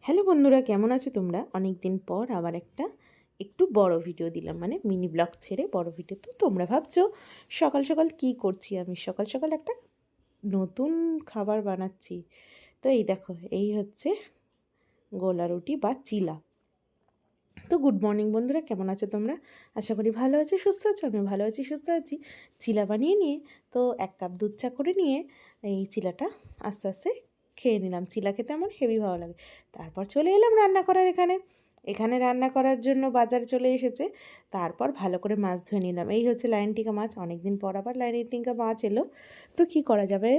Hello বন্ধুরা, কেমন আছো তোমরা? অনেক দিন পর আবার একটা একটু বড় ভিডিও দিলাম, মানে মিনি ব্লগ ছেড়ে বড় ভিডিও। তো তোমরা ভাবছো সকাল সকাল কি করছি আমি? সকাল সকাল একটা নতুন খাবার বানাচ্ছি। তো এই দেখো, এই হচ্ছে গোলা রুটি বা চিলা। তো গুড মর্নিং বন্ধুরা, কেমন আছো তোমরা? আশা করি ভালো আছো, সুস্থ আছো। আমি ভালো আছি, সুস্থ আছি। চিলা বানিয়ে নিয়ে তো 1 কাপ দুধ চা করে নিয়ে এই চিলাটা আস্তে আস্তে খেয়ে নিলাম। চিলা খেতে আমার হেভি ভালো লাগে। তারপর চলে এলাম রান্না করার এখানে রান্না করার জন্য বাজার চলে এসেছে। তারপর ভালো করে মাছ ধুয়ে নিলাম। এই হচ্ছে লাইন টিকা মাছ। অনেক দিন পর আবার লাইন টিকা মাছ এলো। তো কি করা যাবে,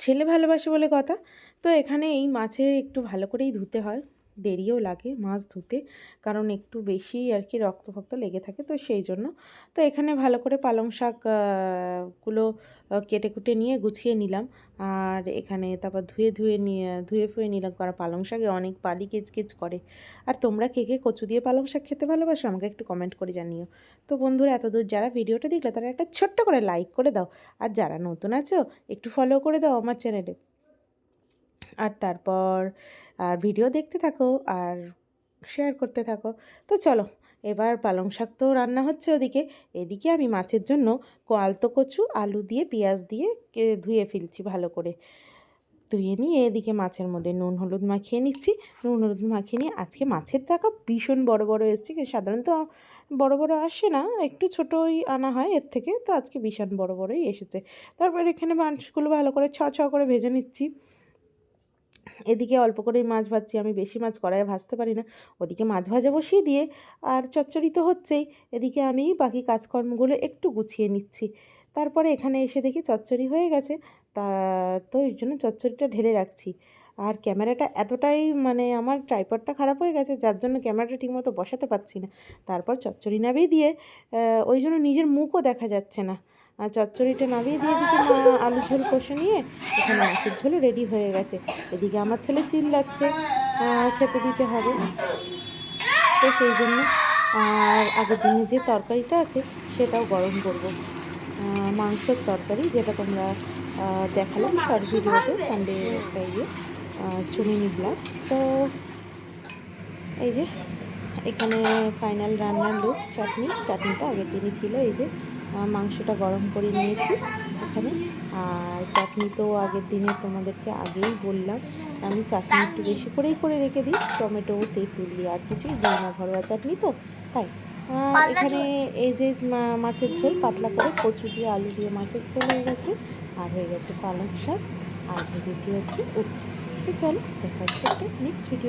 ছেলে ভালোবাসে বলে কথা। তো এখানে এই মাছে একটু ভালো করেই ধুতে হয়, দেরিও লাগে মাছ ধুতে, কারণ একটু বেশি আর কি রক্ত ফক্ত লেগে থাকে, তো সেই জন্য। তো এখানে ভালো করে পালং শাক গুলো কেটে কুটে নিয়ে গুছিয়ে নিলাম। আর এখানে তারপর ধুয়ে ফুয়ে নিলাম, কারণ পালং শাকে অনেক পালি কিচকিচ করে। আর তোমরা কে কে কচু দিয়ে পালং শাক খেতে ভালোবাসো আমাকে একটু কমেন্ট করে জানিও। তো বন্ধুরা, এতদূর যারা ভিডিওটা দেখলে তারা একটা ছোট্ট করে লাইক করে দাও। আর যারা নতুন আছো একটু ফলো করে দাও আমার চ্যানেলে। আর তারপর ভিডিও দেখতে থাকো আর শেয়ার করতে থাকো। তো চলো, এবার পালং শাক তো রান্না হচ্ছে ওদিকে। এদিকে আমি মাছের জন্য আলতো কচু আলু দিয়ে পেঁয়াজ দিয়ে ধুয়ে ফেলছি ভালো করে। ধুয়ে নিয়ে এদিকে মাছের মধ্যে নুন হলুদ মাখিয়ে নিচ্ছি। নুন হলুদ মাখিয়ে নিয়ে আজকে মাছের চাকা ভীষণ বড় বড় এসছে, সাধারণত বড় বড় আসে না, একটু ছোটোই আনা হয় এর থেকে। তো আজকে ভীষণ বড় বড়ই এসেছে। তারপর এখানে মাছগুলো ভালো করে ছ করে ভেজে নিচ্ছি। এদিকে অল্প করেই মাছ ভাজছি, আমি বেশি মাছ কড়াইয়ে ভাজতে পারি না। ওদিকে মাছ ভাজা বসিয়ে দিয়ে আর চচ্চড়ি তো হচ্ছেই, এদিকে আমি বাকি কাজকর্মগুলো একটু গুছিয়ে নিচ্ছি। তারপরে এখানে এসে দেখি চচ্চড়ি হয়ে গেছে। তা তো এর জন্য চচ্চড়িটা ঢেলে রাখছি। আর ক্যামেরাটা এতটাই, মানে আমার ট্রাইপডটা খারাপ হয়ে গেছে, যার জন্য ক্যামেরাটা ঠিকমতো বসাতে পারছি না। তারপর চচ্চড়ি নামিয়ে দিয়ে ওই জন্য নিজের মুখও দেখা যাচ্ছে না। আর চচ্চড়িটা নামিয়ে দিয়ে দিকে আলু ঝোল কষে নিয়ে এখানে মাছের ঝোলও রেডি হয়ে গেছে। এদিকে আমার ছেলে চিল্লাচ্ছে, খেতে দিতে হবে, তো সেই জন্য। আর আগের দিনে যে তরকারিটা আছে সেটাও গরম করব, মাংসের তরকারি, যেটা তোমরা দেখালাম শর্ট ভিডিওতে সানডে একটা চুমিনি ব্লগ। তো এই যে এখানে ফাইনাল রান্নার লুক। চাটনিটা আগের দিনই ছিল। এই যে মাংসটা গরম করে নিয়েছি এখানে। আর চাটনি তো আগের দিনে তোমাদেরকে আগেই বললাম, আমি চাটনি একটু বেশি করেই করে রেখে দিই, টমেটো তেঁতুল আর কিছুই দিই না, ঘরোয়া চাটনি তো তাই। এখানে এই যে মাছের ঝোল পাতলা করে কচু দিয়ে আলু দিয়ে মাছের ঝোল হয়ে গেছে। আর হয়ে গেছে পালং শাক, আর ভেজেছি হচ্ছে উচ্ছে। তো চলো দেখা হচ্ছে একটা নেক্সট ভিডিও।